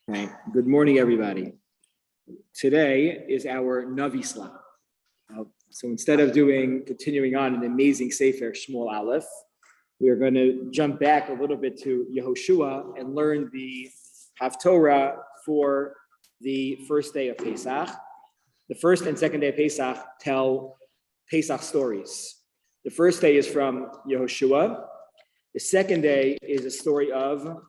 Okay. Good morning, everybody. Today is our Navi Slap. So instead of continuing on an amazing Sefer Shmuel Aleph, we are going to jump back a little bit to Yehoshua and learn the Haftorah for the first day of Pesach. The first and second day of Pesach tell Pesach stories. The first day is from Yehoshua. The second day is a story of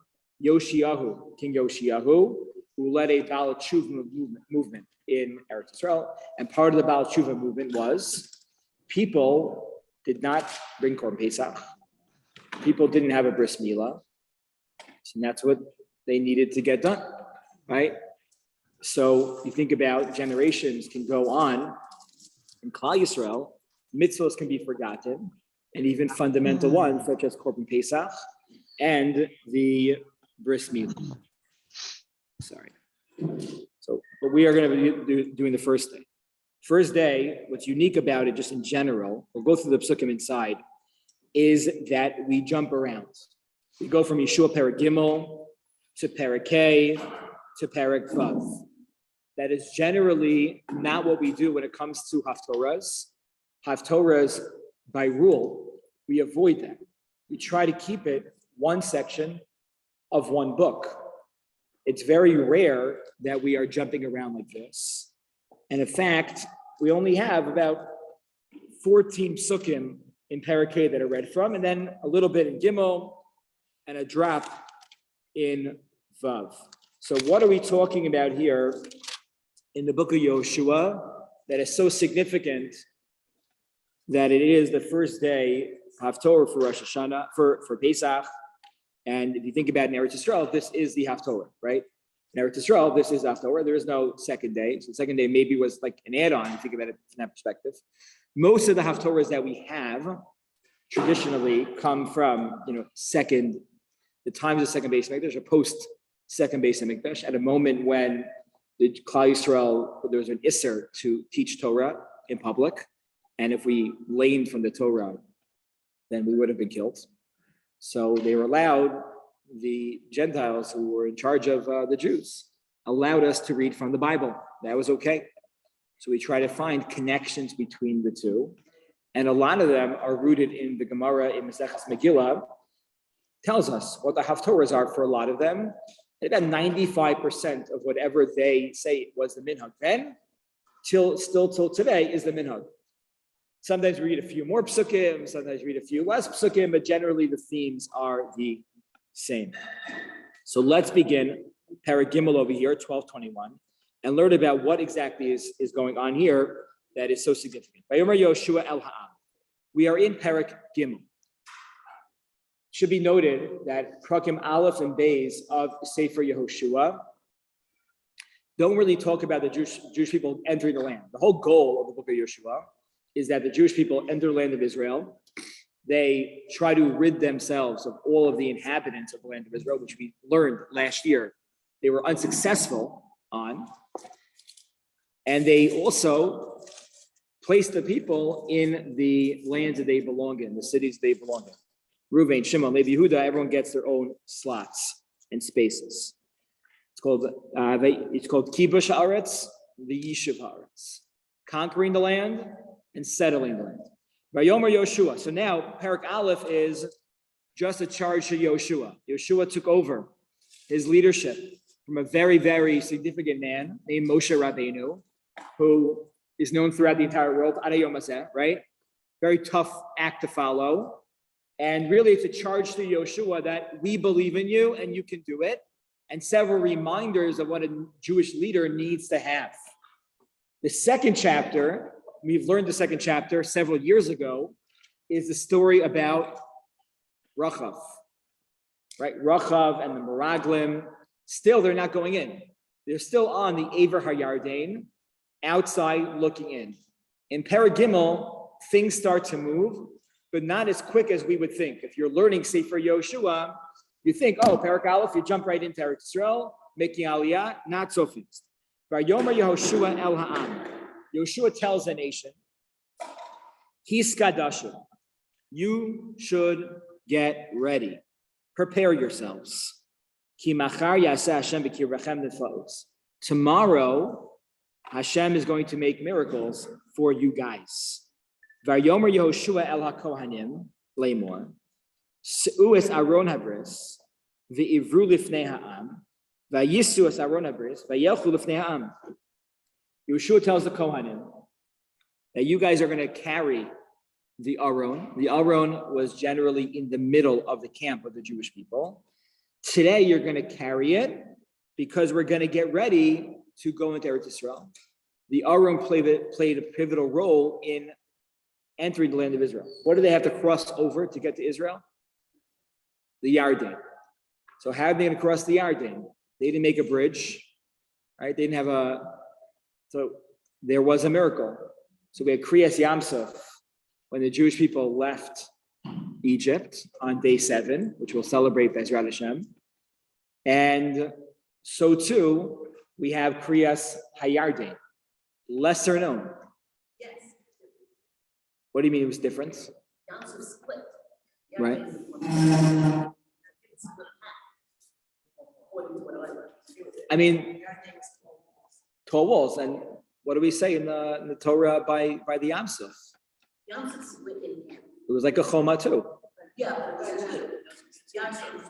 Yoshiyahu, King Yoshiyahu, who led a Baal Tshuva movement in Eretz Yisrael. And part of the Baal Tshuva movement was people did not bring Korban Pesach. People didn't have a bris milah. And that's what they needed to get done, right? So you think about generations can go on in Klal Yisrael, mitzvahs can be forgotten, and even fundamental ones such as Korban Pesach and the bris milah. Sorry. So, but we are going to be doing the first day. First day, what's unique about it, just in general, we'll go through the psukim inside, is that we jump around. We go from Yeshua Perek Gimel to Perek K to Perek Vav. That is generally not what we do when it comes to Haftorahs. Haftorahs, by rule, we avoid that. We try to keep it one section of one book. It's very rare that we are jumping around like this. And in fact, we only have about 14 psukim in Perek K that are read from, and then a little bit in Gimel and a drop in Vav. So what are we talking about here in the book of Yehoshua that is so significant that it is the first day Haftorah for Rosh Hashanah, for Pesach? And if you think about in Eretz Yisrael, this is the Haftorah, right? In Eretz Yisrael, this is Haftorah. There is no second day. So the second day maybe was like an add-on, if you think about it from that perspective. Most of the Haftorahs that we have traditionally come from, the times of second base Mikdash or post second base Mikdash, at a moment when the Klal Yisrael, there was an Isser to teach Torah in public. And if we laned from the Torah, then we would have been killed. So they were allowed, the Gentiles who were in charge of the Jews, allowed us to read from the Bible. That was okay. So we try to find connections between the two. And a lot of them are rooted in the Gemara in Maseches Megillah, tells us what the Haftorahs are for a lot of them. And about 95% of whatever they say was the minhag then, till today, is the minhag. Sometimes we read a few more psukim, sometimes we read a few less psukim, but generally the themes are the same. So let's begin Perek Gimel over here, 1221, and learn about what exactly is going on here that is so significant. Vayomer Yehoshua el ha'am. We are in Perek Gimel. Should be noted that Prakim Aleph and Beis of Sefer Yehoshua don't really talk about the Jewish people entering the land. The whole goal of the book of Yehoshua is that the Jewish people enter the land of Israel. They try to rid themselves of all of the inhabitants of the land of Israel, which we learned last year they were unsuccessful on. And they also place the people in the lands that they belong in, the cities they belong in. Reuven, Shimon, Levi, Yehuda, everyone gets their own slots and spaces. It's called Kibush Haaretz, the Yishuv Haaretz, conquering the land and settling the land. Vayomer Yehoshua. So now Perek Aleph is just a charge to Yehoshua. Yehoshua took over his leadership from a very, very significant man named Moshe Rabbeinu, who is known throughout the entire world, Ad Hayom Hazeh, right? Very tough act to follow. And really it's a charge to Yehoshua that we believe in you and you can do it. And several reminders of what a Jewish leader needs to have. The second chapter, we've learned the second chapter several years ago, is the story about Rachav, right? Rachav and the Meraglim. Still, they're not going in. They're still on the Aver HaYarden, outside looking in. In Perek Gimel, things start to move, but not as quick as we would think. If you're learning Sefer Yehoshua, you think, Perek Aleph, you jump right into Eretz Yisrael, making Aliyah, not so fast. Vayomer Yehoshua el ha'am. Yehoshua tells the nation, Hiskadashu, you should get ready. Prepare yourselves. Ki machar yaseh Hashem b'kivrachem neflaos. Tomorrow, Hashem is going to make miracles for you guys. Vayomer Yehoshua el hakohanim lemor. Se'u es Aron habris ve'ivru lifnei ha'am vayisu es Aron habris vayelchu lifnei ha'am. Yehoshua tells the Kohanim that you guys are going to carry the Aron. The Aron was generally in the middle of the camp of the Jewish people. Today, you're going to carry it because we're going to get ready to go into Eretz Yisrael. The Aron played a pivotal role in entering the land of Israel. What do they have to cross over to get to Israel? The Yarden. So how are they going to cross the Yarden? They didn't make a bridge, right? They didn't have so there was a miracle. So we had Kriyas Yamsuf when the Jewish people left Egypt on day 7, which we'll celebrate Bezrat Hashem. And so too, we have Kriyas Hayarden, lesser known. Yes. What do you mean it was different? Yamsuf split. Right. I mean, tall walls. And what do we say in the Torah by the Yamsuf? Yamsuf split in half. It was like a choma too. Yeah, but it was two. Yamsuf was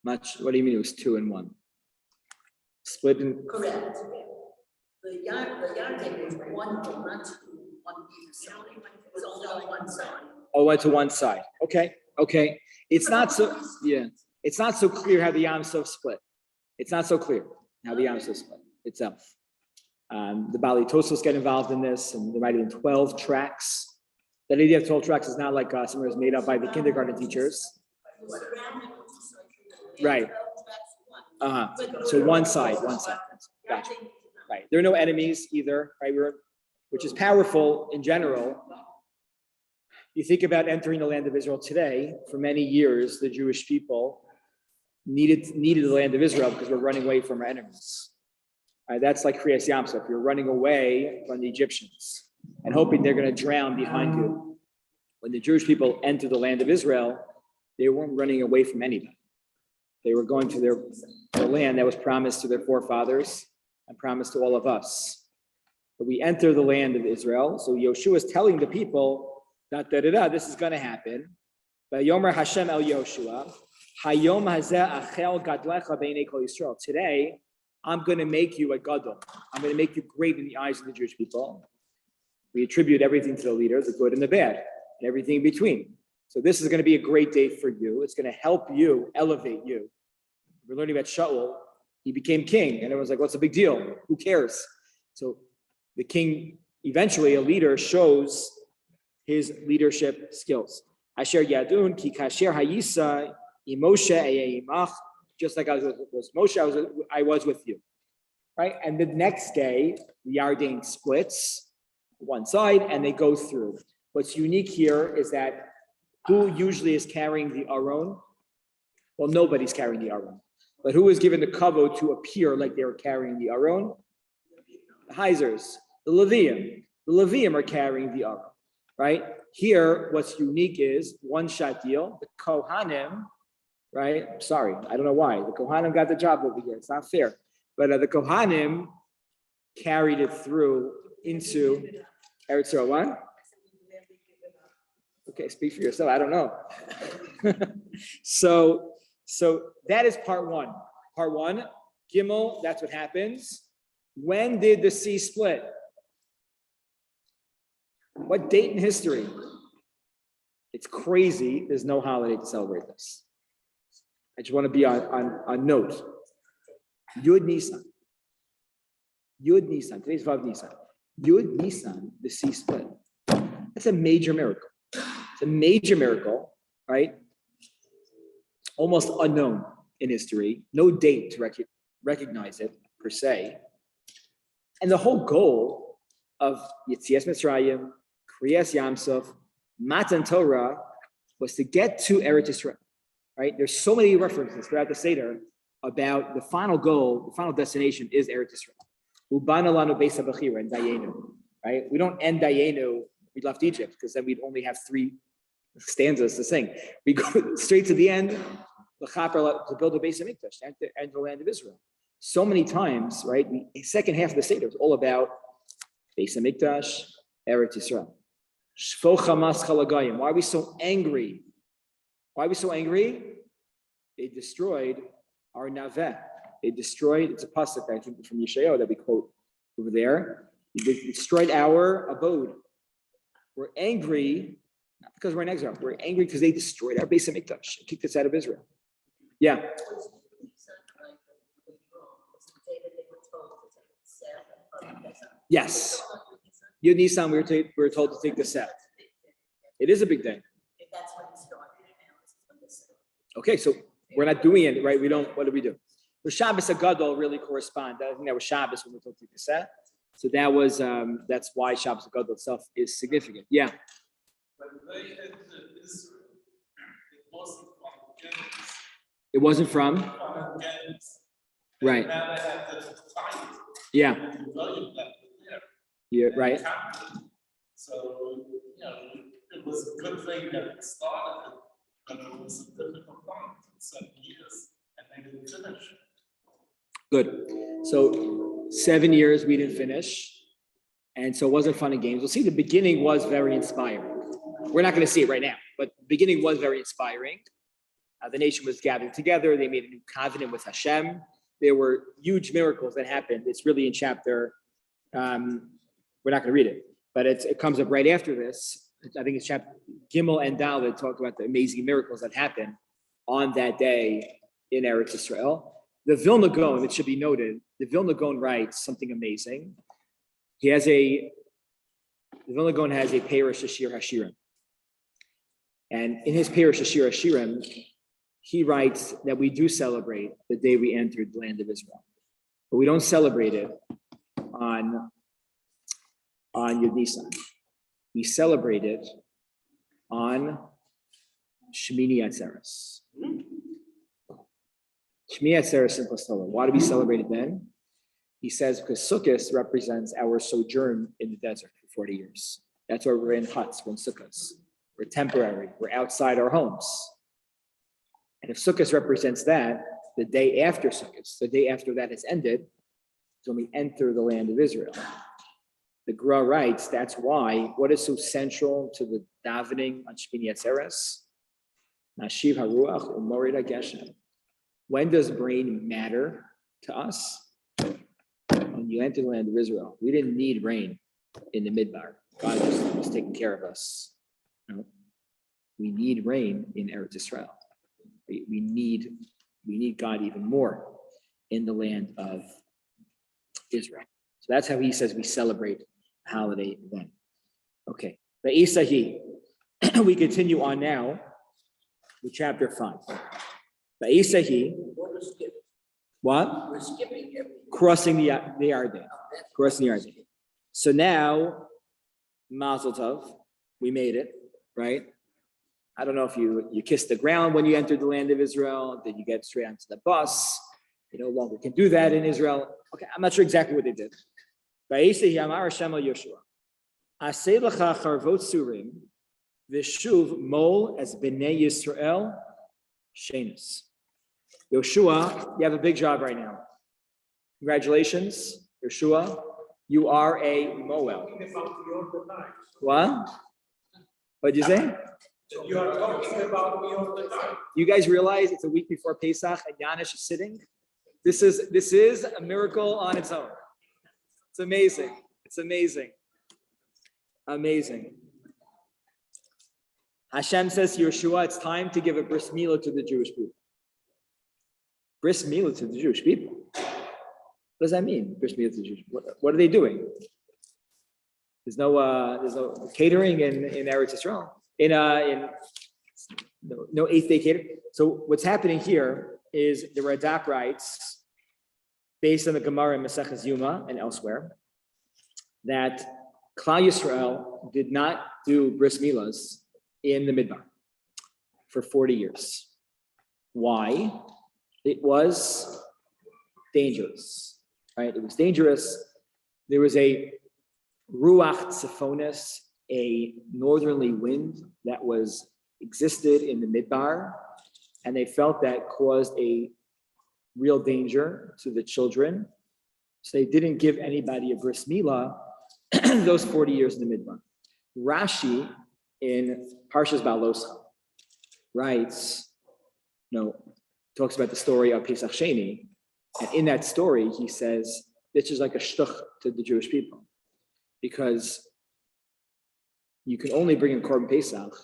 one. What do you mean it was 2 and 1? Split in. Correct. The Yarden was one, not two, on either side. It was only on one side. Oh, went to one side. Okay. It's not so clear how the Yamsuf split. It's not so clear how the Yamsuf split itself. The Bali Tosos get involved in this, and there might have been 12 tracks. That idea of 12 tracks is not like something that was made up by the kindergarten teachers. Right. So one side. Gotcha. Right. There are no enemies either, right? Which is powerful in general. You think about entering the land of Israel today. For many years, the Jewish people needed the land of Israel because we're running away from our enemies. Right, that's like Kriyas Yamsuf. You're running away from the Egyptians and hoping they're going to drown behind you. When the Jewish people entered the land of Israel, they weren't running away from anybody. They were going to their land that was promised to their forefathers and promised to all of us. But we enter the land of Israel. So Yoshua is telling the people that this is going to happen. Vayomer Hashem el Yoshua, Hayom hazeh achel gadlecha b'nei kol Yisrael. Today, I'm going to make you a gadol. I'm going to make you great in the eyes of the Jewish people. We attribute everything to the leader, the good and the bad, and everything in between. So this is going to be a great day for you. It's going to help you, elevate you. We're learning about Shaul. He became king, and everyone's like, what's the big deal? Who cares? So the king, eventually a leader, shows his leadership skills. Asher yadun ki kasher hayisa imoshe eimach. Just like I was with Moshe, I was with you. Right? And the next day, the Yarden splits one side and they go through. What's unique here is that who usually is carrying the Aron? Well, nobody's carrying the Aron. But who is given the kavod to appear like they were carrying the Aron? The Heisers, the Levium. The Levium are carrying the Aron. Right? Here, what's unique is one shot deal. The Kohanim, right? Sorry, I don't know why. The Kohanim got the job over here. It's not fair. But the Kohanim carried it through into Eretz Yisrael. What? Okay, speak for yourself. I don't know. So that is part 1. Part 1, Gimel, that's what happens. When did the sea split? What date in history? It's crazy. There's no holiday to celebrate this. I just want to be on note. Yud Nisan. Today's Vav Nisan. Yud Nisan, the sea split. That's a major miracle. It's a major miracle, right? Almost unknown in history. No date to recognize it per se. And the whole goal of Yetzias Mitzrayim, Kriyas Yamsuf, Matan Torah was to get to Eretz Yisrael. Right? There's so many references throughout the Seder about the final goal, the final destination is Eretz Yisrael. Ubana lanu beis habechira and Dayenu. Right? We don't end Dayenu. We left Egypt because then we'd only have 3 stanzas to sing. We go straight to the end. to build a base of Mikdash and the land of Israel. So many times, right? The second half of the Seder is all about base of Mikdash, Eretz Yisrael. Why are we so angry? Why are we so angry? They destroyed our Naveh. They destroyed, it's a pasuk, I think, from Yeshayahu that we quote over there. They destroyed our abode. We're angry, not because we're in exile. We're angry because they destroyed our base of Mikdash and kicked us out of Israel. Yeah. Yes. Yud Nisan, we were told to take the set. It is a big day. That's when it started. Okay, so we're not doing it, right? We don't, what do we do? The Shabbos Agadol really correspond. I think that was Shabbos when we told to take the set. So that was, that's why Shabbos Agadol itself is significant. Yeah. When they entered Israel, It it wasn't from Genesis. wasn't from? Genesis. Right. Now they have to fight. Yeah. To value that there. Yeah, right. So, it was a good thing that it started, but it was a difficult time for 7 years, and they didn't finish. Good. So 7 years we didn't finish. And so it wasn't fun and games. We'll see the beginning was very inspiring. We're not going to see it right now, but the beginning was very inspiring. The nation was gathered together. They made a new covenant with Hashem. There were huge miracles that happened. It's really in chapter, we're not going to read it, but it comes up right after this. I think it's chapter Gimel and Dal that talk about the amazing miracles that happened on that day in Eretz Yisrael. The Vilna Gaon, it should be noted, the Vilna Gaon writes something amazing. The Vilna Gaon has a Parish Shiur Hashirim. And in his Parish Shiur Hashirim, he writes that we do celebrate the day we entered the land of Israel. But we don't celebrate it on Yud Nisan. We celebrate it on Shemini Atzeres. Shemini Atzeres Simchas Torah. Why do we celebrate it then? He says because Sukkot represents our sojourn in the desert for 40 years. That's why we're in huts, we're in Sukkot. We're temporary, we're outside our homes. And if Sukkot represents that, the day after Sukkot, the day after that has ended, is when we enter the land of Israel. The Gra writes, that's why, what is so central to the davening on Shmini Atzeres? Nashiv haruach u'morida geshem. When does rain matter to us? When you enter the land of Israel. We didn't need rain in the Midbar. God just was taking care of us. No. We need rain in Eretz Israel. We need God even more in the land of Israel. So that's how he says we celebrate holiday then. Okay. The Isahi. We continue on now with chapter 5. The Isahi. What? We're skipping everything. Crossing the Yarden. Crossing the Yarden. So now, Mazel Tov, we made it, right? I don't know if you kissed the ground when you entered the land of Israel. Did you get straight onto the bus? You no longer can do that in Israel. Okay, I'm not sure exactly what they did. Va'esehi amar Hashem al Yoshua. Aseh lecha charvot surim v'shuv mol as b'nei Yisrael shenis. Yoshua, you have a big job right now. Congratulations, Yoshua. You are a Moel. What? What did you say? You are talking about me all the time. You guys realize it's a week before Pesach and Yanish is sitting? This is a miracle on its own. It's amazing. It's amazing. Amazing. Hashem says to Yeshua, it's time to give a bris milah to the Jewish people. Bris milah to the Jewish people. What does that mean? Bris milah to the Jewish people. What are they doing? There's no catering in Eretz Yisrael. No 8th day catering. So what's happening here is the Radak writes, based on the Gemara in Maseches Yuma and elsewhere, that Klal Yisrael did not do bris milahs in the Midbar for 40 years. Why? It was dangerous, right? It was dangerous. There was a ruach tzifonis, a northerly wind that existed in the Midbar, and they felt that caused a real danger to the children. So they didn't give anybody a bris milah those 40 years in the Midbar. Rashi in Parshas Baloscha writes, talks about the story of Pesach Sheni, and in that story he says this is like a shtuch to the Jewish people, because you can only bring in Korban Pesach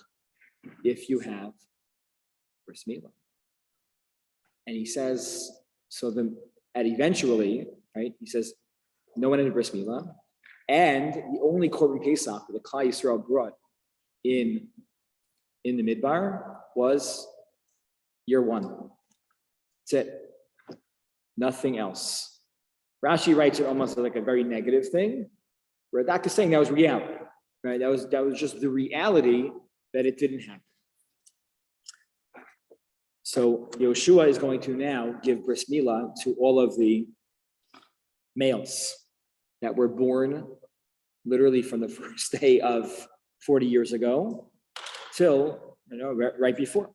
if you have bris milah. And he says, and eventually, right, he says, no one had a bris milah, and the only Korban Pesach that the Klal Yisrael brought in the Midbar was year one. That's it. Nothing else. Rashi writes it almost like a very negative thing. Radak is saying that was reality, right? That was just the reality that it didn't happen. So Yoshua is going to now give bris milah to all of the males that were born literally from the first day of 40 years ago till right before.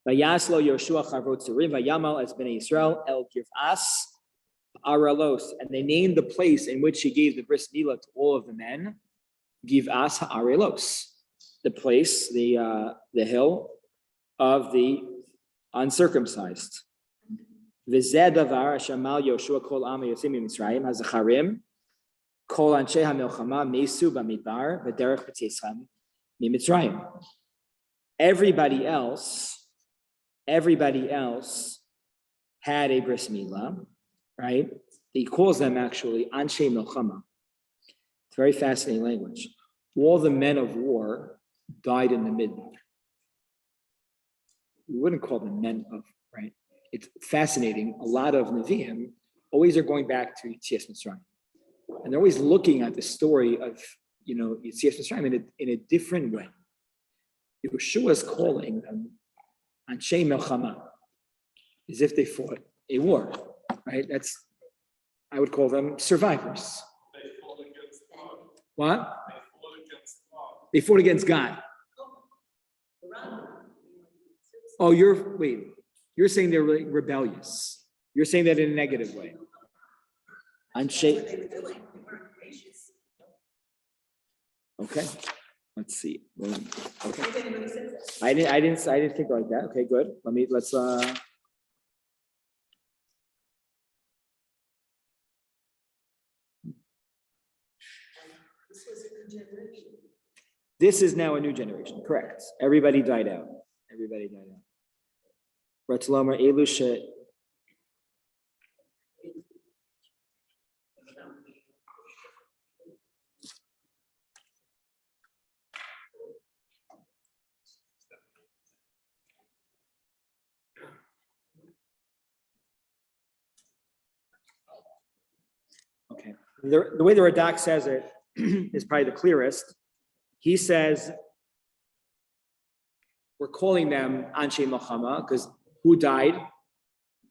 Vayaslo Yoshua Charvot Tzurim Vayamal as Bnei Yisrael El Kivas Aralos, and they named the place in which he gave the bris milah to all of the men Givas Ha'arelos, the place, the hill of the uncircumcised. V'zeh davar shamal Yoshua kol am yotzim miMitzrayim hazacharim kol anshe hamilchama mesu b'midbar v'derech b'teitzchem miMitzrayim. Everybody else had a bris milah, right? He calls them actually anshe milchama. It's very fascinating language. All the men of war died in the midbar. We wouldn't call them men of, right? It's fascinating. A lot of Nevi'im always are going back to Yetzias Mitzrayim. And they're always looking at the story of, Yetzias Mitzrayim in a different way. Yeshua is calling them Anshe Melchama, as if they fought a war, right? I would call them survivors. They fought against God. What? They fought against God. They fought against God. Oh, you're saying they're really rebellious. You're saying that in a negative way. Okay, let's see. Okay, I didn't think like that. Okay, good. Let's. This is now a new generation. Correct. Everybody died out. Ratzlomer Elusha. Okay. The way the Radak says it is probably the clearest. He says we're calling them Anshe Milchama because who died?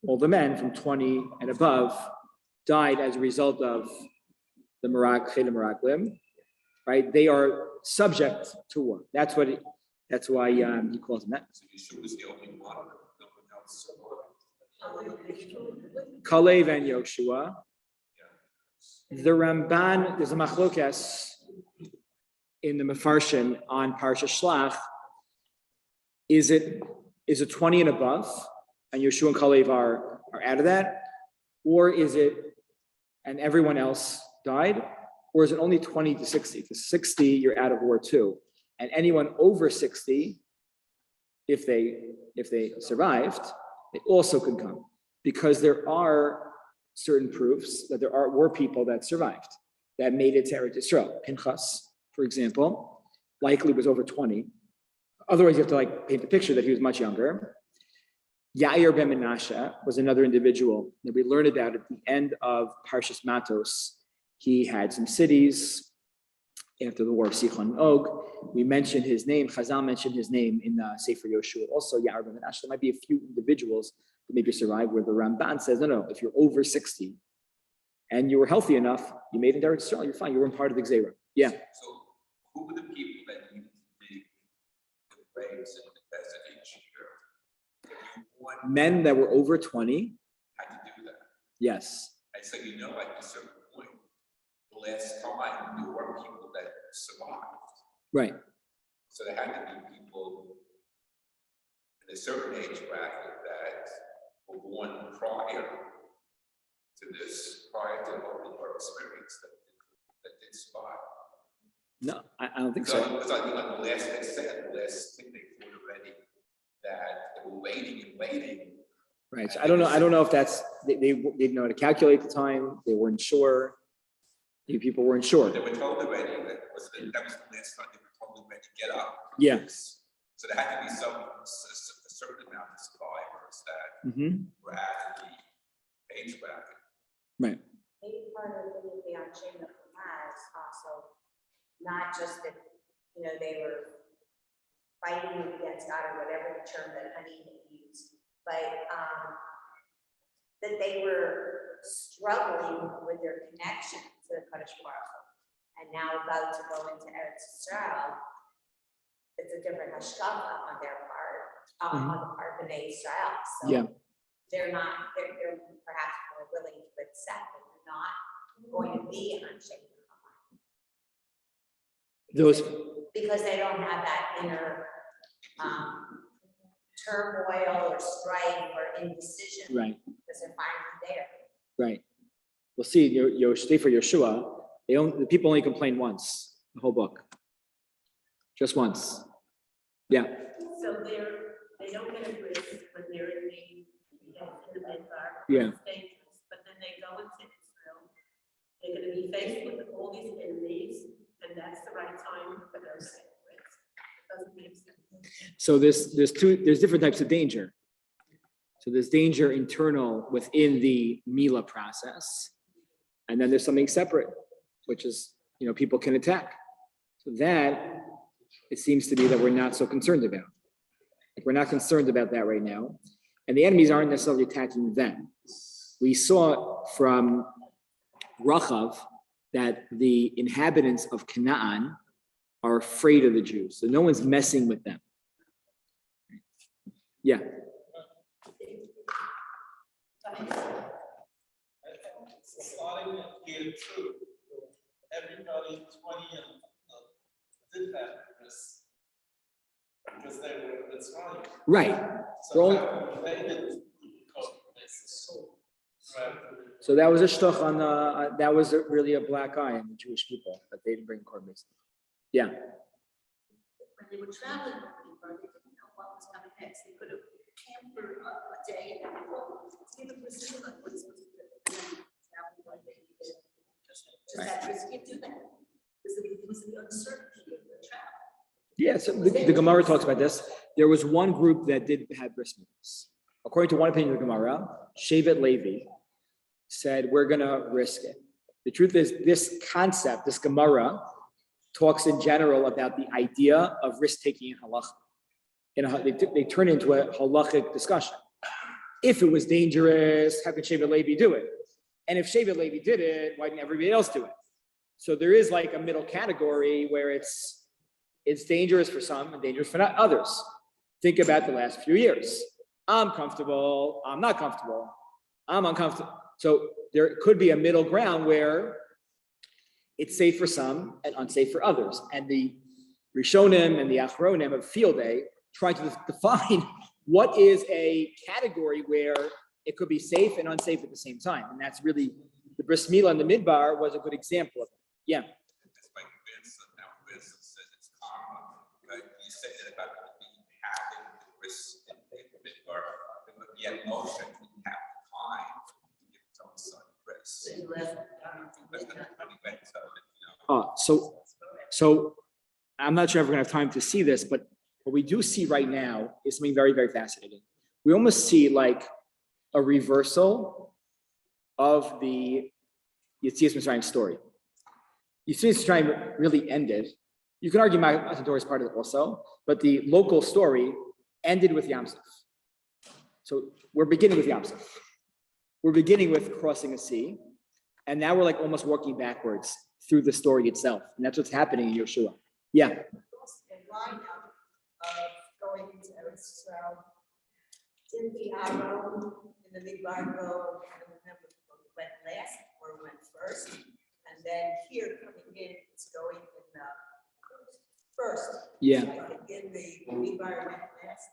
All the men from 20 and above died as a result of the Meraklim, right? They are subject to war. That's why he calls them that. Kalev and Yoshua. The Ramban, there's a machlokas in the Mefarshim on Parsha Shlach. Is it 20 and above, and Yoshua and Kalev are out of that? Or is it, and everyone else died? Or is it only 20 to 60? To 60, you're out of war too. And anyone over 60, if they survived, they also could come. Because there are certain proofs that were people that survived, that made it to Eretz Yisrael. Pinchas, for example, likely was over 20. Otherwise, you have to paint the picture that he was much younger. Yair ben Menashe was another individual that we learned about at the end of Parshas Matos. He had some cities after the war of Sichon and Og. We mentioned his name. Chazal mentioned his name in Sefer Yoshua. Also, Yair ben Menashe. There might be a few individuals that maybe survived where the Ramban says, no, if you're over 60 and you were healthy enough, you made it to Eretz Yisrael, you're fine. You weren't part of the Gzeira. Yeah. So who were the people that used to dig the graves and investigate Shiur? men that were over 20, had to do that. yes. And so, at a certain point, the last time there were people that survived. Right. So there had to be people in a certain age bracket that were born prior to this, prior to our experience that did survive. No, I don't think Because so. I think like the last thing they thought already, that they were waiting and waiting. Right. So I don't know if that's, they didn't know how to calculate the time. They weren't sure. People weren't sure. They were told already that was the last time they were told already to get up. Yeah. So there had to be a certain amount of survivors that were at the age bracket. Right. Maybe part of the thing with the chain of command is also not just that, they were fighting against God or whatever the term that Honey used, but that they were struggling with their connection to the Kadosh Baruch Hu. And now about to go into Eretz Yisrael, it's a different hashkafa on their part, on the part of Bnei Israel. So Yeah. they're perhaps more willing to accept that they're not going to be on Shem Those, because they don't have that inner turmoil or strife or indecision. right. Because they're finally there. Right. We'll see. Your for Yeshua, the people only complain once, the whole book. Just once. Yeah. So they don't get a risk when they're in the midbar. Yeah. It's dangerous, but then they go into Israel. They're going to be faced with all these enemies, and that's the right time for those risks. It doesn't make sense. So there's different types of danger. So there's danger internal within the Mila process. And then there's something separate, which is, people can attack. So that, it seems to be that we're not so concerned about. Like we're not concerned about that right now. And the enemies aren't necessarily attacking them. We saw from Rachav that the inhabitants of Canaan are afraid of the Jews. So no one's messing with them. Yeah. Starting in year 2, everybody 20 and did have this because they were in Israel. Right. So they didn't cope with this. Right. So that was a shtoch on that was really a black eye on the Jewish people that they didn't bring korban. Yeah. When they were traveling with people, they didn't know what was coming next. They could have camped for a day and just that risky to do that. It was the uncertainty of the travel. Yeah. So the Gemara talks about this. There was one group that did have bris mitzvahs. According to one opinion of the Gemara, Shevet Levi said, we're going to risk it. The truth is, this concept, this Gemara, talks in general about the idea of risk-taking in halacha. They turn into a halachic discussion. If it was dangerous, how could Shevet Levi do it? And if Shevet Levi did it, why didn't everybody else do it? So there is like a middle category where it's dangerous for some and dangerous for not others. Think about the last few years. I'm comfortable, I'm not comfortable, I'm uncomfortable. So there could be a middle ground where it's safe for some and unsafe for others. And the Rishonim and the Achronim of Field Day trying to define what is a category where it could be safe and unsafe at the same time. And that's really, the bris milah in the midbar was a good example of it. Yeah. That's like Vincent. Now Vincent says it's common, right? You say that about having the bris in the midbar, but yet Moshe didn't have time to give his own son bris. So I'm not sure if we're gonna have time to see this, but what we do see right now is something very, very fascinating. We almost see like a reversal of the Yetzias Mitzrayim story. Yetzias Mitzrayim really ended. You can argue Matan Torah is part of it also, but the local story ended with Yam Suf. So we're beginning with Yam Suf. We're beginning with crossing a sea, and now we're like almost walking backwards through the story itself, and that's what's happening in Yeshua. Yeah. In line of going into Eretz Yisrael, Didn't the arrow in the midbar go, I don't remember, went last or went first? And then here coming in, it's going in first. Yeah. I think in the midbar went last.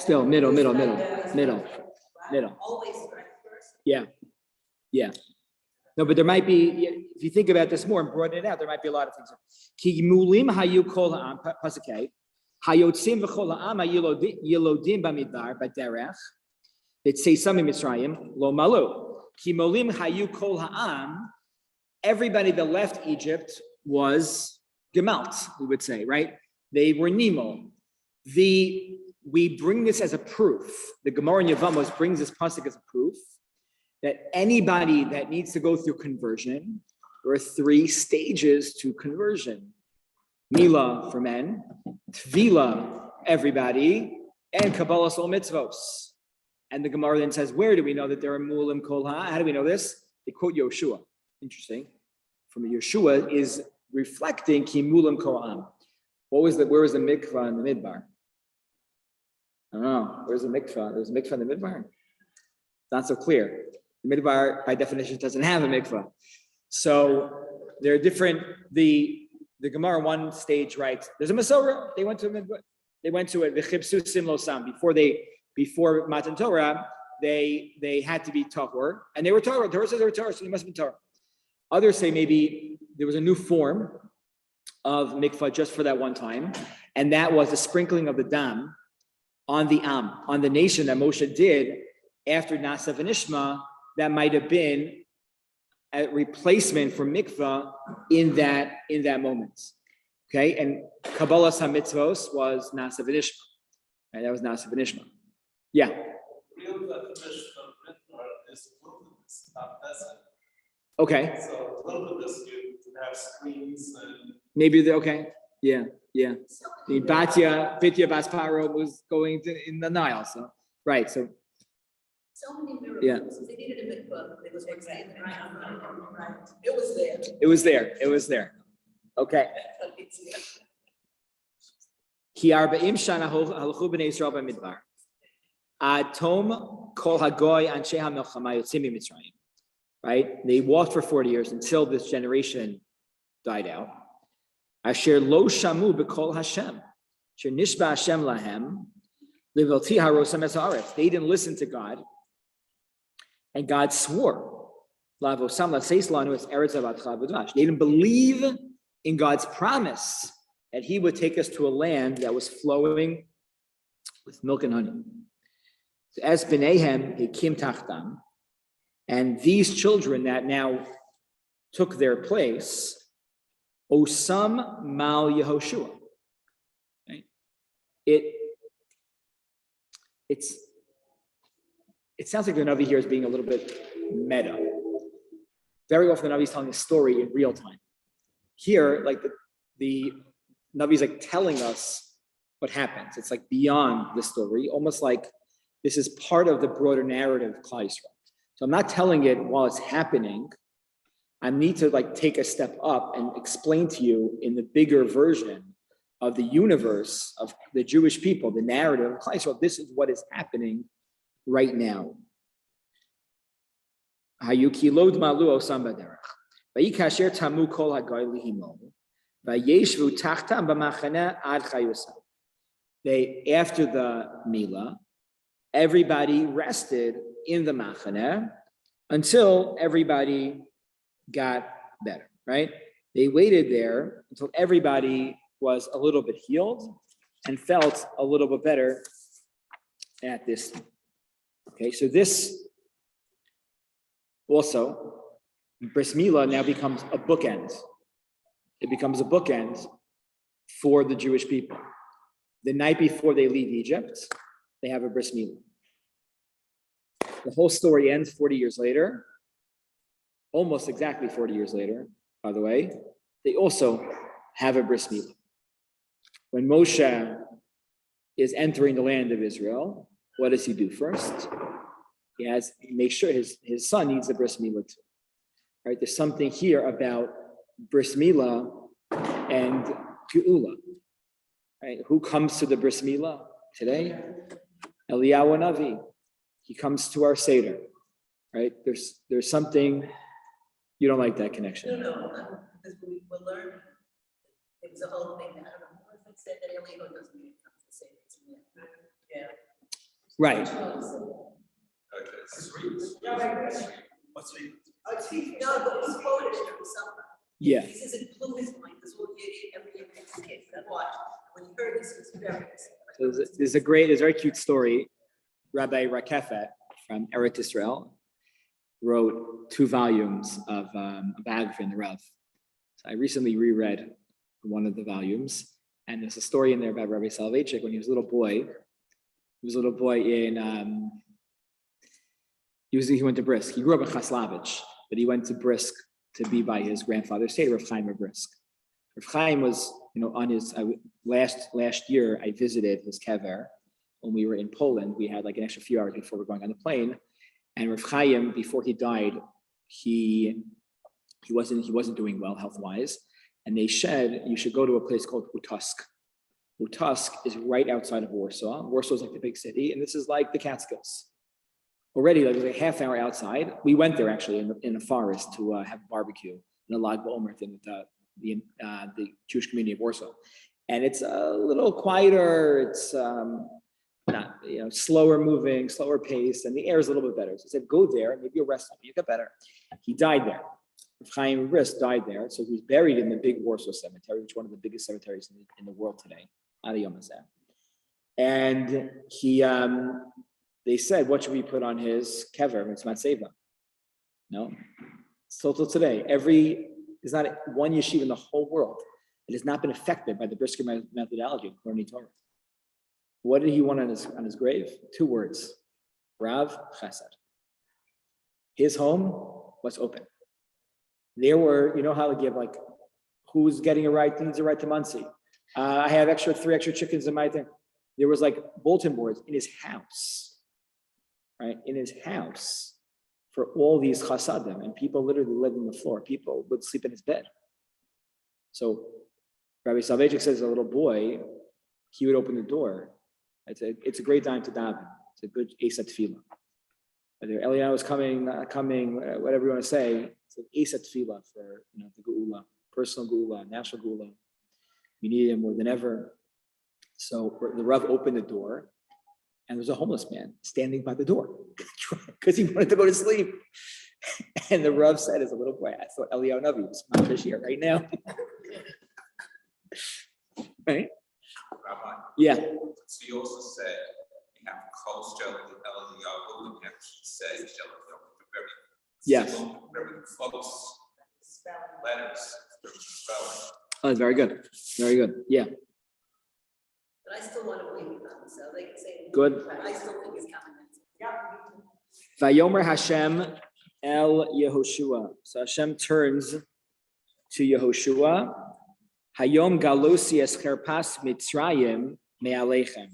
Still, middle. Right? Middle. Always right first. Yeah. No, but there might be, if you think about this more and broaden it out, there might be a lot of things. Ki mulim hayu kol ha'am, pasuk K, hayotzim v'chol ha'am hayilodim b'midbar b'derech, v'tzeisam Mitzrayim lo malu. Ki mulim hayu kol ha'am, everybody that left Egypt was gemalt, we would say, right? They were Nemo. We bring this as a proof. The Gemara in Yevamos brings this pasuk as a proof that anybody that needs to go through conversion, there are 3 stages to conversion. Mila for men, Tvila, everybody, and Kabbalah Sol Mitzvos. And the Gemara then says, where do we know that there are Mulim Kol Ha? How do we know this? They quote Yoshua. Interesting. From Yoshua is reflecting Ki Mulim Kol Ha'am. Where was the mikvah in the midbar? I don't know. Where's the mikvah? There's a mikvah in the midbar? Not so clear. The midbar, by definition, doesn't have a mikvah. So there are different, the Gemara one stage writes, there's a Masorah. They went to a midbar. They went to it, v'chipsu simlo sam. Before Matan Torah, they had to be tahor. And they were tahor. Torah says they were tahor, so they must have been tahor. Others say maybe there was a new form of mikvah just for that one time. And that was the sprinkling of the dam on the on the nation that Moshe did after Nasa v'nishma. That might have been a replacement for mikvah in that moment. Okay, and Kabbalah HaMitzvos was Nasa v'nishma. Right, that was Nasa v'nishma. Yeah. Real definition of midbar is wilderness, not desert. Okay. So wilderness, you have screens and. Maybe they're okay. Yeah. The Bitya Bas Paro was going in the Nile, so right. So So many Yeah. miracles. They needed a mikvah. It was exactly right. it was there. Okay. Ki arba'im shana halchu b'nei Yisrael b'midbar. Ad tom kol hagoy anshe ha'milchama yotzim miMitzrayim. Right? They walked for 40 years until this generation died out. Asher lo shamu b'kol Hashem. Asher nishba Hashem lahem. Livelti harosam es haaretz. They didn't listen to God. And God swore. Lavosam laseis lanu es eretz avatcha v'dvash. They didn't believe in God's promise that he would take us to a land that was flowing with milk and honey. So as b'neihem hikim tachtam, and these children that now took their place, osam mal Yehoshua. Right? It sounds like the Navi here is being a little bit meta. Very often the Navi is telling a story in real time. Here, like the Navi is like telling us what happens. It's like beyond the story, almost like this is part of the broader narrative of Klal Yisrael. So I'm not telling it while it's happening. I need to like take a step up and explain to you in the bigger version of the universe of the Jewish people, the narrative of Klal Yisrael. This is what is happening right now. Hayuki lod malu osam baderech. Vayikasher tamu kol hagoy lihimo. Vayeshvu tachtam b'machane ad chayusam. They, after the Milah, everybody rested in the Machane until everybody got better, right? They waited there until everybody was a little bit healed and felt a little bit better at this time. Okay, so this also, Bris Milah now becomes a bookend. It becomes a bookend for the Jewish people. The night before they leave Egypt, they have a Bris Milah. The whole story ends 40 years later, almost exactly 40 years later, by the way. They also have a Bris Milah. When Moshe is entering the land of Israel, what does he do first? He makes sure his son needs a Bris Milah too. Right? There's something here about Bris Milah and Geula. Right? Who comes to the Bris Milah today? Eliyahu Navi, he comes to our Seder, right? There's something, you don't like that connection. No, because we will learn. It was a whole thing, I don't know, if it said that Eliyahu doesn't even come to say it to me. Yeah. Right. Okay, sweet. What's the? No, but it's quoted from somewhere. Yeah. He says it blew his mind, this whole every kid that watched, when he heard this, it's very. So there's a very cute story. Rabbi Rakefet from Eretz Israel wrote 2 volumes of a biography in the Rav. So I recently reread one of the volumes, and there's a story in there about Rabbi Soloveitchik when he was a little boy. He was a little boy in he went to Brisk. He grew up in Chaslavich, but he went to Brisk to be by his grandfather's Seder, Rav Chaim of Brisk. Rav Chaim was, on his last year, I visited his kever when we were in Poland. We had like an extra few hours before we were going on the plane, and Rav Chaim, before he died, he wasn't doing well health-wise, and they said you should go to a place called Utusk. Utusk is right outside of Warsaw. Warsaw is like the big city, and this is like the Catskills. Already, like it was a half hour outside. We went there actually in the forest to have a barbecue in a Lag BaOmer thing with the Jewish community of Warsaw, and it's a little quieter. It's not slower moving, slower paced, and the air is a little bit better. So I said, go there, and maybe you'll rest up. You get better. He died there. Chaim Brisk died there, so he was buried in the big Warsaw cemetery, which is one of the biggest cemeteries in the world today. And they said, what should we put on his kever? It's Matseva. No. Still till today, there's not one yeshiva in the whole world that has not been affected by the Brisker methodology of Korani Torah. What did he want on his grave? 2 words. Rav Chesed. His home was open. There were, how they give like, who's getting a right, needs a right to Muncie. I have 3 extra chickens in my thing. There was like bulletin boards in his house, right? In his house for all these chasadim, and people literally lived on the floor. People would sleep in his bed. So Rabbi Soloveitchik says, as a little boy, he would open the door. It's a great time to daven. It's a good Asa tefillah. Whether Eliyahu is coming, not coming, whatever you want to say, it's an Asa tefillah for the geula, personal geula, national geula. We need it more than ever. So the Rav opened the door, and there was a homeless man standing by the door because he wanted to go to sleep. And the Rav said, as a little boy, I thought Eliyahu Navi was my here right now. Right? Rabbi. Yeah. So you also said you have Kol Shel Eliyahu and you have Kisei Shel Eliyahu. Yes. Very close letters. Spelling. Oh, very good. Very good. Yeah. But I still want to believe in them, so they can say. Good. I still think it's coming. Yeah. Vayomer Hashem El Yehoshua. So Hashem turns to Yehoshua. Hayom Galosi Es Cherpas Mitzrayim Me'alechem.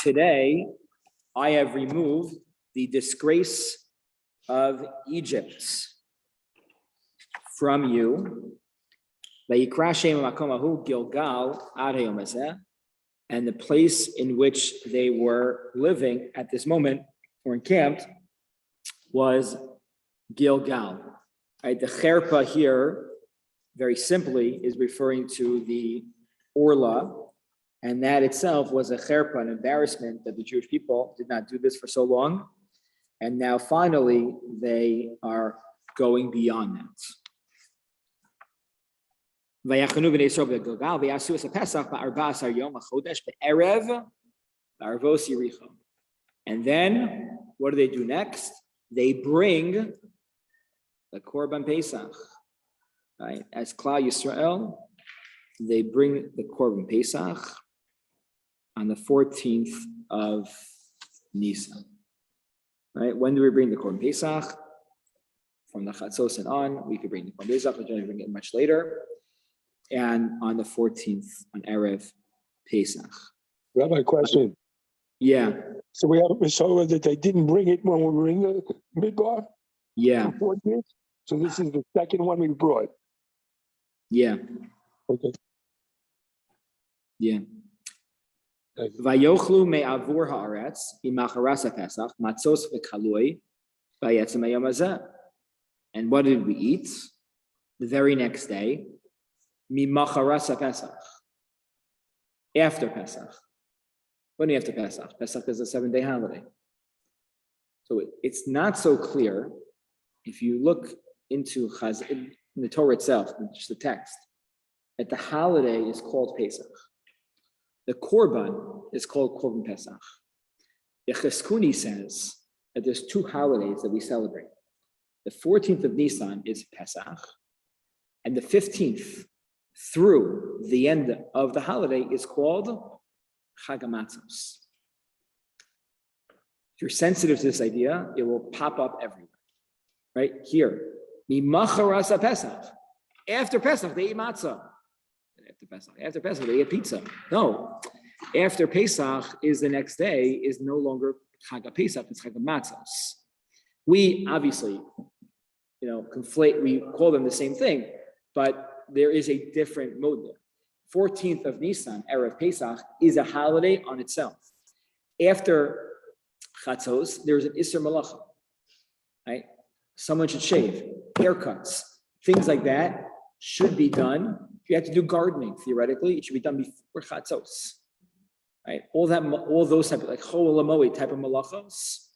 Today, I have removed the disgrace of Egypt from you. Vayikra Shem Makom Ahu Gilgal Ad Hayom Hazeh. And the place in which they were living at this moment, or encamped, was Gilgal. Right, the cherpa here, very simply, is referring to the Orla, and that itself was a cherpa, an embarrassment that the Jewish people did not do this for so long, and now finally they are going beyond that. And then what do they do next? They bring the Korban Pesach, right? As Klal Yisrael, they bring the Korban Pesach on the 14th of Nisan, right? When do we bring the Korban Pesach? From the Chatzos and on, we could bring the Korban Pesach, but we bring it much later. And on the 14th, on Erev Pesach. Rabbi, question. Yeah. So we have a Masorah that they didn't bring it when we were in the Midbar? Yeah. For 4 years? So this is the second one we brought. Yeah. Okay. Yeah. Vayochlu me'avur haaretz imacharas Pesach matzos v'kalui vayetzem hayom hazeh. And what did we eat the very next day? Mimacharas Pesach. After Pesach. When after Pesach? Pesach is a 7-day holiday. So it's not so clear if you look into in the Torah itself, just the text, that the holiday is called Pesach. The Korban is called Korban Pesach. The Cheskuni says that there's 2 holidays that we celebrate. The 14th of Nisan is Pesach, and the 15th through the end of the holiday is called Chag HaMatzos. If you're sensitive to this idea, it will pop up everywhere. Right here, Mimacharas Pesach. After Pesach, they eat matzah. After Pesach, they eat pizza. No, after Pesach is the next day, is no longer Chag Pesach, it's Chag Matzos. We obviously, conflate, we call them the same thing, but there is a different mode there. 14th of Nisan, Erev Pesach, is a holiday on itself. After Chatzos, there's an Isser Malacha, right? Someone should shave, haircuts, things like that should be done. If you have to do gardening, theoretically, it should be done before Chatzos, right? All those type of, like Chol Hamoed type of malachos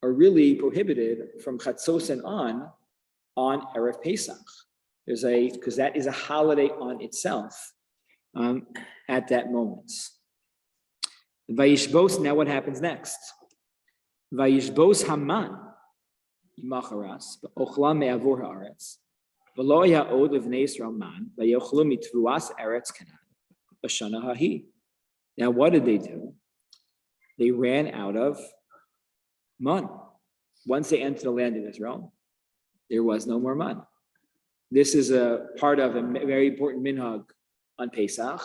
are really prohibited from Chatzos and on Erev Pesach. Because that is a holiday on itself at that moment. Vayishbos, now what happens next? Vayishbos Haman, Macharas, Ochla me'avur haaretz, v'lo ya'od livnei Yisrael man, vayochlu mitvuas eretz Canaan, b'shana hahi. Now what did they do? They ran out of man. Once they entered the land of Israel, there was no more man. This is a part of a very important minhag on Pesach,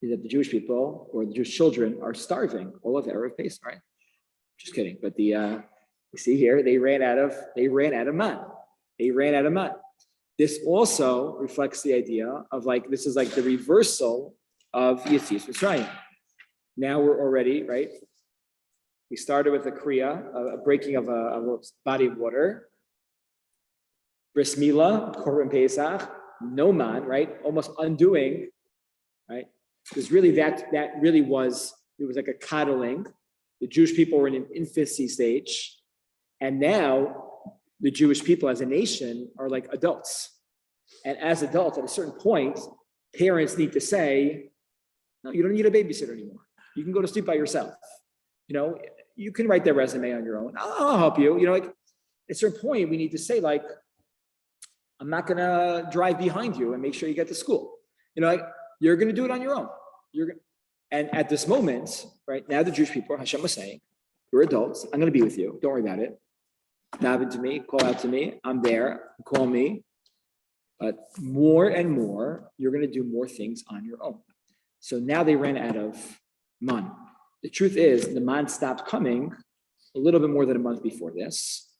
is that the Jewish people or the Jewish children are starving all of Erev Pesach, right? Just kidding. But you see here, they ran out of man. They ran out of man. This also reflects the idea of this is like the reversal of Yetzias Mitzrayim. Now we're already, right? We started with a kriya, a breaking of a body of water. Bris Milah, Korban Pesach, no man, right? Almost undoing, right? Because really that really was, it was like a coddling. The Jewish people were in an infancy stage. And now the Jewish people as a nation are like adults. And as adults, at a certain point, parents need to say, no, you don't need a babysitter anymore. You can go to sleep by yourself. You can write that resume on your own. I'll help you. At a certain point, we need to say I'm not going to drive behind you and make sure you get to school. You're going to do it on your own. And at this moment, right now, the Jewish people, Hashem was saying, you're adults. I'm going to be with you. Don't worry about it. Daven to me, call out to me. I'm there. Call me. But more and more, you're going to do more things on your own. So now they ran out of man. The truth is, the man stopped coming a little bit more than a month before this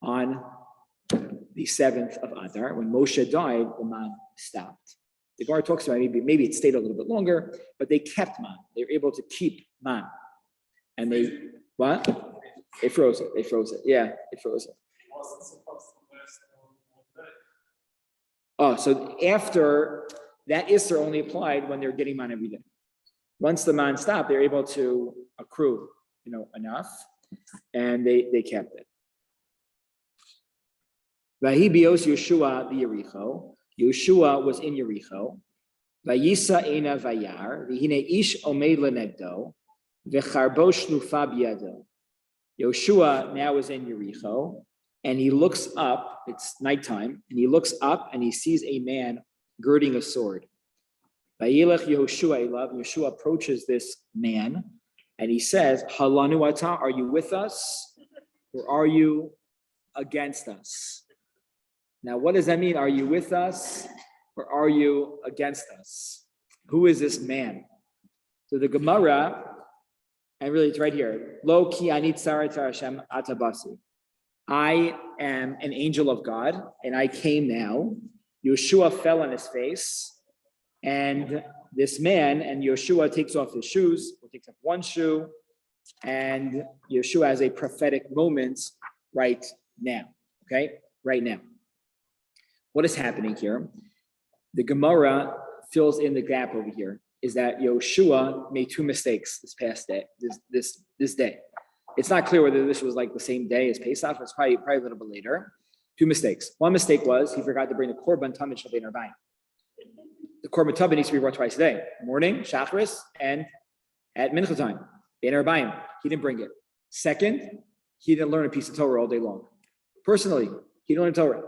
on the 7th of Adar. When Moshe died, the man stopped. The Gemara talks about maybe it stayed a little bit longer, but they kept man. They were able to keep man. And they froze it. They froze it. Yeah, they froze it. Wasn't supposed to last one day. Oh, so after that Isser only applied when they're getting man every day. Once the man stopped, they're able to accrue, enough, and they kept it. Vahibios Yeshua the Yericho. Yeshua was in Yericho. Vayisa ena vayar. Vihine ish omed lenegdo. Vecharbo shlufa biyado. Yeshua now is in Yericho, and he looks up. It's nighttime, and he looks up and he sees a man girding a sword. Vayilech Yehoshua elav. Yeshua approaches this man, and he says, "Halanu ata, are you with us, or are you against us?" Now, what does that mean? Are you with us or are you against us? Who is this man? So the Gemara, and really it's right here. Lo ki ani tzarat Hashem atabasi. I am an angel of God, and I came now. Yeshua fell on his face, and this man, and Yeshua takes off his shoes, or takes off one shoe, and Yeshua has a prophetic moment right now. Okay, right now. What is happening here? The Gemara fills in the gap over here. Is that Yeshua made two mistakes this past day, this day. It's not clear whether this was like the same day as Pesach. It's probably a little bit later. Two mistakes. One mistake was he forgot to bring the korban tamid shel bein arbaim. The korban tamid needs to be brought twice a day, morning, shacharis, and at mincha time, bein arbaim. He didn't bring it. Second, he didn't learn a piece of Torah all day long. Personally, he didn't learn Torah.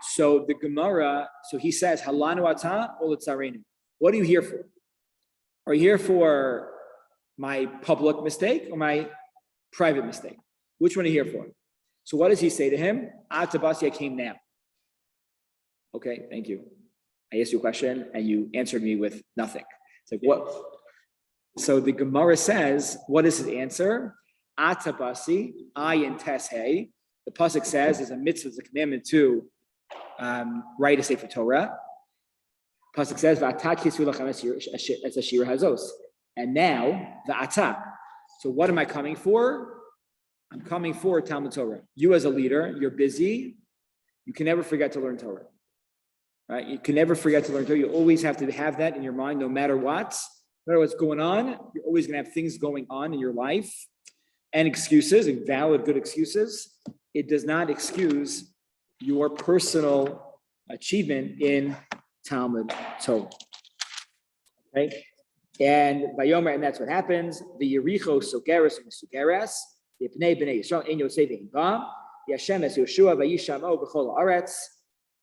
So the Gemara, so he says, halanu ata ol tzarenu. What are you here for? Are you here for my public mistake or my private mistake? Which one are you here for? So what does he say to him? Tabasi, I came now. Okay, thank you. I asked you a question and you answered me with nothing. It's like, what? So the Gemara says, what is his answer? Atabasi, ayin tes hey. The pasuk says there's a mitzvah, there's a commandment to write a sefer Torah. Pasuk says, as a Shiur hazos. And now, the ata. So what am I coming for? I'm coming for Talmud Torah. You as a leader, you're busy. You can never forget to learn Torah. Right? You can never forget to learn Torah. You always have to have that in your mind, no matter what. No matter what's going on, you're always going to have things going on in your life and excuses, and valid, good excuses. It does not excuse your personal achievement in Talmud Torah. Okay? And Vayomer, and that's what happens. The Yericho Sogeres and Sugeres, the Pnei Bnei Yisrael, En Yosef Ba, Yashem es Yoshua, Vayishamo B'chol Aretz.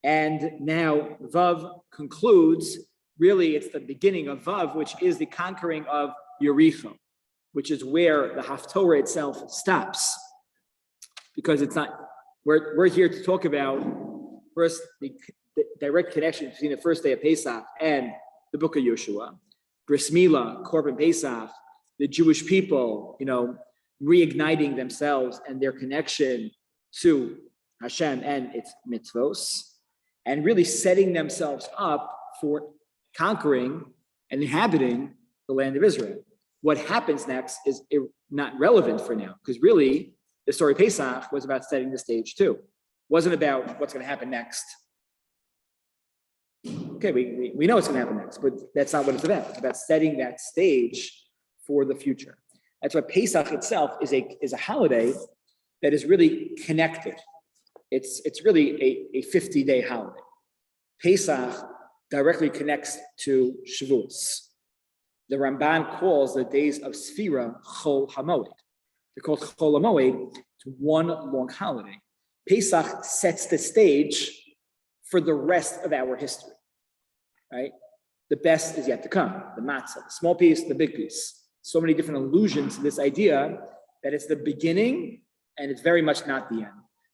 And now Vav concludes, really it's the beginning of Vav, which is the conquering of Yericho, which is where the Haftorah itself stops. Because it's not, we're here to talk about first the direct connection between the first day of Pesach and the book of Yeshua, Bris Milah, Korban Pesach, the Jewish people, reigniting themselves and their connection to Hashem and its mitzvos, and really setting themselves up for conquering and inhabiting the land of Israel. What happens next is not relevant for now, because really the story of Pesach was about setting the stage too. It wasn't about what's going to happen next. Okay, we know what's going to happen next, but that's not what it's about. It's about setting that stage for the future. That's why Pesach itself is a holiday that is really connected. It's really a 50-day holiday. Pesach directly connects to Shavuos. The Ramban calls the days of Sfira Chol HaMoed. They're called Chol HaMoed. It's one long holiday. Pesach sets the stage for the rest of our history. Right? The best is yet to come. The matzah, the small piece, the big piece. So many different allusions to this idea that it's the beginning and it's very much not the end.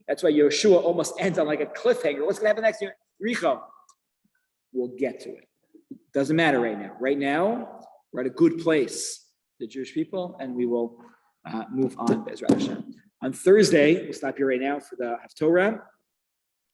That's why Yeshua almost ends on like a cliffhanger. What's going to happen next year? Richo. We'll get to it. Doesn't matter right now. Right now, we're at a good place, the Jewish people, and we will move on. On Thursday, we'll stop here right now for the Haftorah.